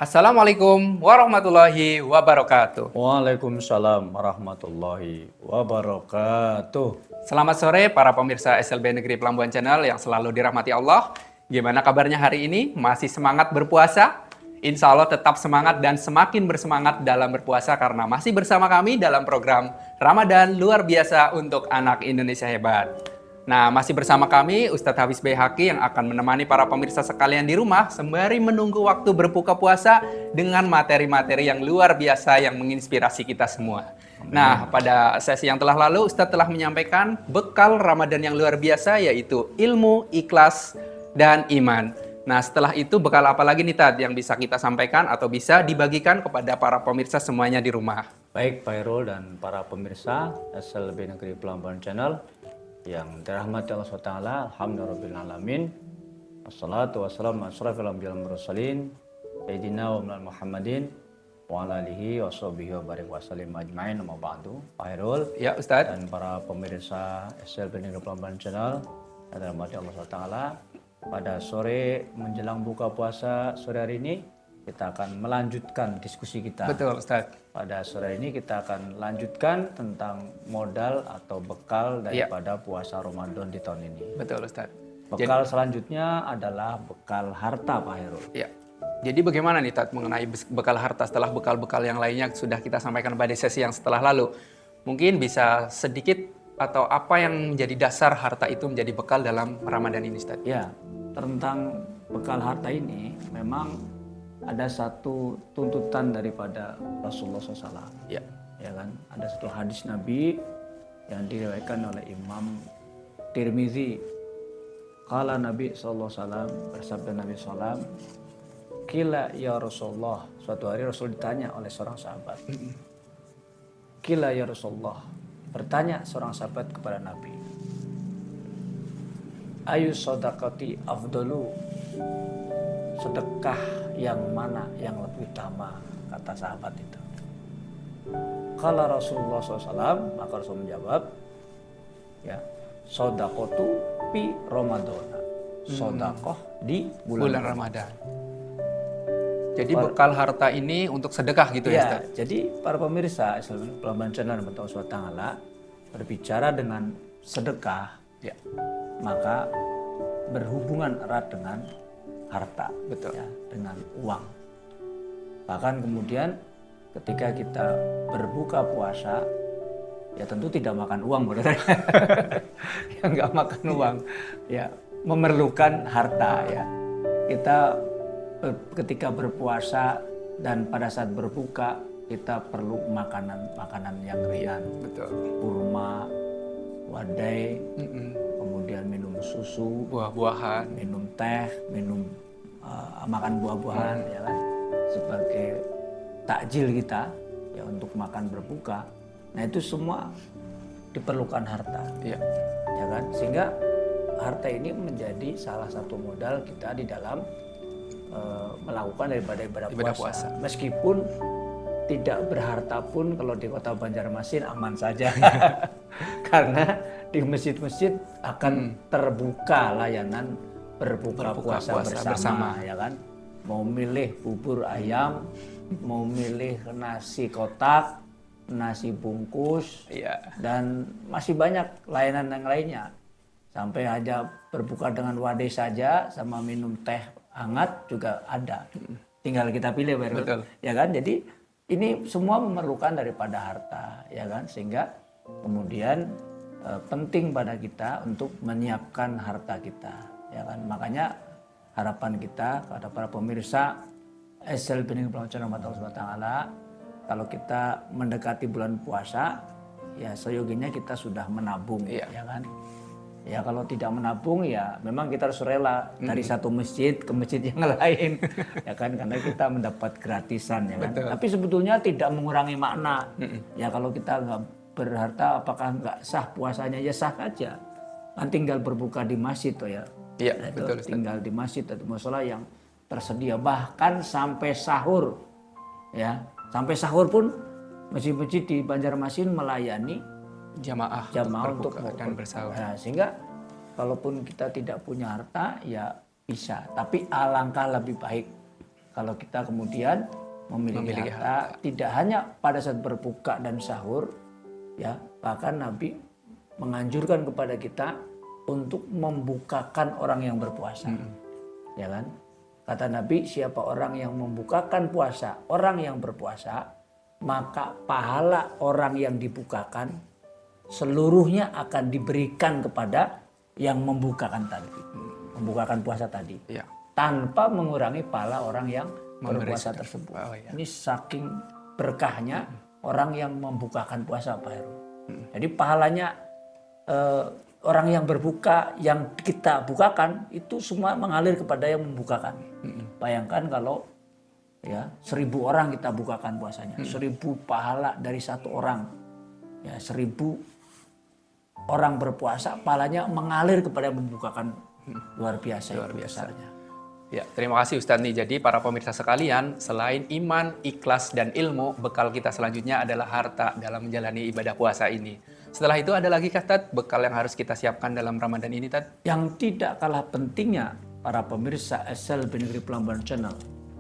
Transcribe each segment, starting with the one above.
Assalamualaikum warahmatullahi wabarakatuh. Waalaikumsalam warahmatullahi wabarakatuh. Selamat sore para pemirsa SLB Negeri Pelambuan Channel yang selalu dirahmati Allah. Gimana kabarnya hari ini? Masih semangat berpuasa? Insya Allah tetap semangat dan semakin bersemangat dalam berpuasa karena masih bersama kami dalam program Ramadan Luar Biasa untuk Anak Indonesia Hebat. Nah, masih bersama kami Ustadz Hafiz Baihaqi yang akan menemani para pemirsa sekalian di rumah sembari menunggu waktu berbuka puasa dengan materi-materi yang luar biasa yang menginspirasi kita semua. Nah, pada sesi yang telah lalu Ustadz telah menyampaikan bekal Ramadan yang luar biasa yaitu ilmu, ikhlas, dan iman. Nah, setelah itu bekal apa lagi nih Tad yang bisa kita sampaikan atau bisa dibagikan kepada para pemirsa semuanya di rumah? Baik Pak Irul dan para pemirsa SLB Negeri Pelambuan Channel yang dirahmati Allah SWT, alhamdulillahirrahmanirrahim. Wassalatu wassalamu ala asyrafil anbiya'i wal mursalin sayyidina wa maulana Muhammadin wa ala alihi wa sahbihi wa barik wa sallim ajmain. Amma ba'du. Pak Irul Ya Ustadz. dan para pemirsa SLB Negeri Pelambuan Channel yang dirahmati Allah SWT, pada sore menjelang buka puasa sore hari ini kita akan melanjutkan diskusi kita. Betul Ustadz. Pada sore ini kita akan lanjutkan tentang modal atau bekal daripada puasa Ramadan di tahun ini. Betul Ustadz. Bekal selanjutnya adalah bekal harta Pak Heru. Ya. Jadi bagaimana nih Tad mengenai bekal harta setelah bekal-bekal yang lainnya sudah kita sampaikan pada sesi yang setelah lalu. Mungkin bisa sedikit atau apa yang menjadi dasar harta itu menjadi bekal dalam Ramadan ini Ustaz? Ya, tentang bekal harta ini memang ada satu tuntutan daripada Rasulullah SAW. Ya. Ya kan, ada satu hadis Nabi yang diriwayatkan oleh Imam Tirmizi. Qala Nabi SAW, bersabda Nabi SAW, Kila ya Rasulullah. Suatu hari Rasul ditanya oleh seorang sahabat. Kila ya Rasulullah. Bertanya seorang sahabat kepada Nabi. Ayu sodakati afdolu. Sedekah yang mana yang lebih utama, kata sahabat itu. Kala Rasulullah SAW, maka Rasul menjawab, ya, sodakotu pi Ramadana. Sodakoh di bulan Ramadan. Jadi bekal harta ini untuk sedekah gitu ya Ustaz? Jadi para pemirsa SLB Pelambuan Channel dan Allah SWT berbicara dengan sedekah, ya, maka berhubungan erat dengan harta, betul, ya, dengan uang. Bahkan kemudian ketika kita berbuka puasa, ya tentu tidak makan uang, ya nggak makan uang, ya memerlukan harta, ya. Kita ketika berpuasa dan pada saat berbuka kita perlu makanan yang ringan, betul, kurma, wadai, kemudian minum susu, buah-buahan, minum teh, makan buah-buahan, ya kan, sebagai takjil kita, ya, untuk makan berbuka. Nah itu semua diperlukan harta, ya kan, sehingga harta ini menjadi salah satu modal kita di dalam melakukan daripada ibadah puasa. Meskipun tidak berharta pun kalau di kota Banjarmasin aman saja. Karena di masjid-masjid akan terbuka layanan berbuka puasa bersama, ya kan. Mau milih bubur ayam, mau milih nasi kotak, nasi bungkus, ya, dan masih banyak layanan yang lainnya. Sampai aja berbuka dengan wadai saja sama minum teh hangat juga ada. Tinggal kita pilih, betul, ya kan. Jadi ini semua memerlukan daripada harta, ya kan, sehingga kemudian penting pada kita untuk menyiapkan harta kita, ya kan. Makanya harapan kita kepada para pemirsa SLB Negeri Pelambuan Channel, kalau kita mendekati bulan puasa, ya seyoginya kita sudah menabung, ya kan. Ya kalau tidak menabung, ya memang kita harus rela dari satu masjid ke masjid yang lain, ya kan, karena kita mendapat gratisan, ya kan. Betul. Tapi sebetulnya tidak mengurangi makna. Ya kalau kita nggak berharta, apakah nggak sah puasanya? Ya sah saja. Kan tinggal berbuka di masjid, ya. Iya, Nah, betul. Tinggal di masjid atau musola yang tersedia, bahkan sampai sahur, ya. Sampai sahur pun masjid-masjid di Banjarmasin melayani jamaah untuk dan bersahur. Nah, sehingga kalaupun kita tidak punya harta, ya bisa. Tapi alangkah lebih baik kalau kita kemudian memiliki harta tidak hanya pada saat berbuka dan sahur, ya, bahkan Nabi menganjurkan kepada kita untuk membukakan orang yang berpuasa, ya kan? Kata Nabi, siapa orang yang membukakan puasa orang yang berpuasa, maka pahala orang yang dibukakan seluruhnya akan diberikan kepada yang membukakan tadi, membukakan puasa tadi, tanpa mengurangi pahala orang yang berpuasa tersebut. Ini saking berkahnya orang yang membukakan puasa, Pak Heru. Jadi pahalanya orang yang berbuka, yang kita bukakan itu semua mengalir kepada yang membukakan. Bayangkan kalau ya 1.000 orang kita bukakan puasanya, 1.000 pahala dari satu orang, ya 1.000 orang berpuasa, pahalanya mengalir kepada yang membukakan. Luar biasa. Besarnya. Ya, terima kasih Ustadz nih. Jadi para pemirsa sekalian, selain iman, ikhlas, dan ilmu, bekal kita selanjutnya adalah harta dalam menjalani ibadah puasa ini. Setelah itu ada lagi Tad, bekal yang harus kita siapkan dalam Ramadan ini Tad? Yang tidak kalah pentingnya para pemirsa SLB Negeri Pelambuan Channel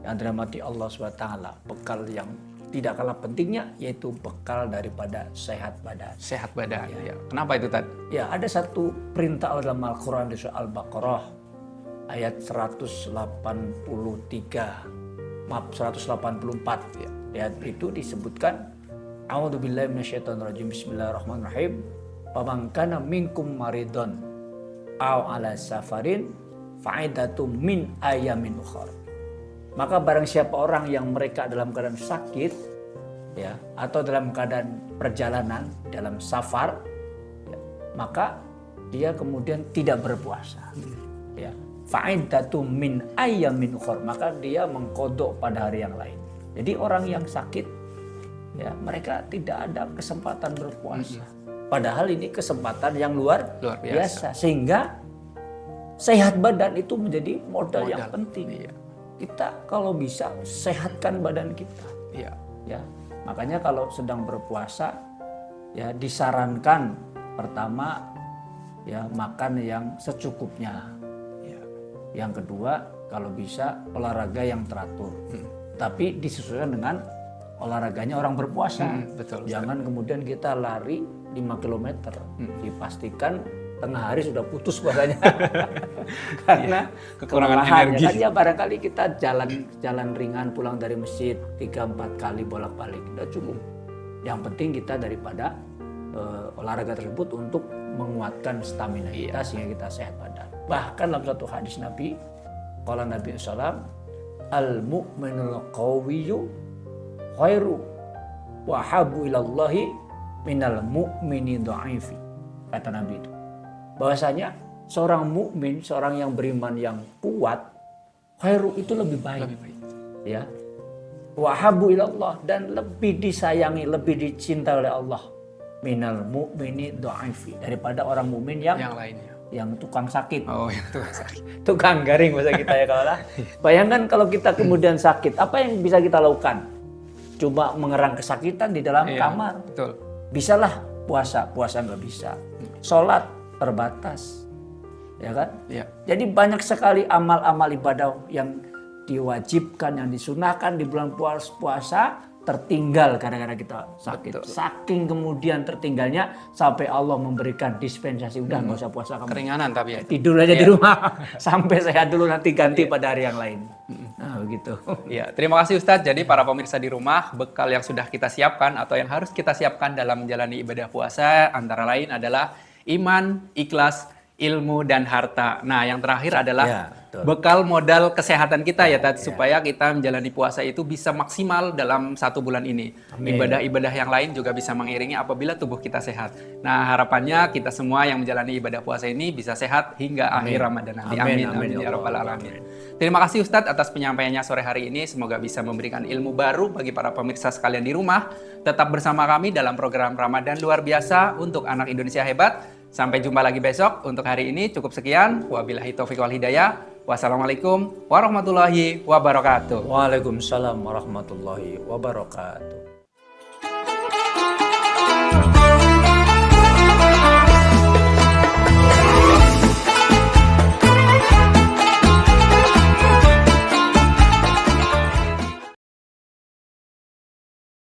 yang dirahmati Allah SWT, bekal yang tidak kalah pentingnya yaitu bekal daripada sehat badan. Sehat badan, ya. Kenapa itu Tad? Ya, ada satu perintah dalam Al-Quran di surah Al-Baqarah ayat 184. Ya. Ayat itu disebutkan, A'udzubillahi minasyaitonirrajim, bismillahirrahmanirrahim. Faman kana minkum maridun aw ala safarin fa'idatum min ayamin ukhra. Maka barang siapa orang yang mereka dalam keadaan sakit, ya, atau dalam keadaan perjalanan, dalam safar, ya, maka dia kemudian tidak berpuasa. Ya. Fa'idatum min ayamin ukhra, maka dia mengkodok pada hari yang lain. Jadi orang yang sakit, ya, mereka tidak ada kesempatan berpuasa. Padahal ini kesempatan yang luar biasa. Sehingga sehat badan itu menjadi modal yang penting. Iya. Kita kalau bisa sehatkan badan kita. Iya. Ya. Makanya kalau sedang berpuasa, ya disarankan pertama ya makan yang secukupnya. Ya. Yang kedua, kalau bisa olahraga yang teratur. Tapi disesuaikan dengan olahraganya orang berpuasa. Betul. Jangan kemudian kita lari 5 km. Dipastikan tengah hari sudah putus puasanya. Karena kekurangan energi. Kan ya barangkali kita jalan ringan pulang dari masjid 3-4 kali bolak-balik udah cukup. Yang penting kita daripada olahraga tersebut untuk menguatkan stamina kita sehingga kita sehat badan. Bahkan dalam satu hadis Nabi, qala Nabi sallallahu al-mu'minul qawiyyu khairu wa habu ilallahi minal mu'mini dha'ifi. Kata Nabi itu. Bahwasanya seorang mukmin, seorang yang beriman yang kuat, khairu itu lebih baik. Ya. Wa habu ilallah, dan lebih disayangi, lebih dicintai oleh Allah minal mu'mini dha'ifi, daripada orang mukmin yang lainnya. Yang tukang sakit. Oh, yang tukang sakit. Tukang garing bahasa kita ya kalau lah. Bayangkan kalau kita kemudian sakit, apa yang bisa kita lakukan? Cuma mengerang kesakitan di dalam kamar. Betul. Bisalah puasa nggak bisa. Sholat terbatas, ya kan? Ya. Jadi banyak sekali amal-amal ibadah yang diwajibkan, yang disunahkan di bulan puasa tertinggal gara-gara kita sakit. Betul. Saking kemudian tertinggalnya sampai Allah memberikan dispensasi, udah nggak usah puasa kamu. Keringanan tapi ya. Tidur aja di rumah sampai sehat dulu, nanti ganti pada hari yang lain. Nah begitu. Ya, terima kasih Ustadz. Jadi para pemirsa di rumah, bekal yang sudah kita siapkan atau yang harus kita siapkan dalam menjalani ibadah puasa antara lain adalah iman, ikhlas, ilmu, dan harta. Nah, yang terakhir adalah bekal modal kesehatan kita ya, Tad, supaya kita menjalani puasa itu bisa maksimal dalam 1 bulan ini. Ibadah-ibadah yang lain juga bisa mengiringi apabila tubuh kita sehat. Nah, harapannya kita semua yang menjalani ibadah puasa ini bisa sehat hingga akhir Ramadan nanti. Amin ya rabbal alamin. Terima kasih Ustadz atas penyampaiannya sore hari ini. Semoga bisa memberikan ilmu baru bagi para pemirsa sekalian di rumah. Tetap bersama kami dalam program Ramadan luar biasa untuk anak Indonesia hebat. Sampai jumpa lagi besok. Untuk hari ini cukup sekian. Wabillahi taufiq wal hidayah. Wassalamualaikum warahmatullahi wabarakatuh. Waalaikumsalam warahmatullahi wabarakatuh.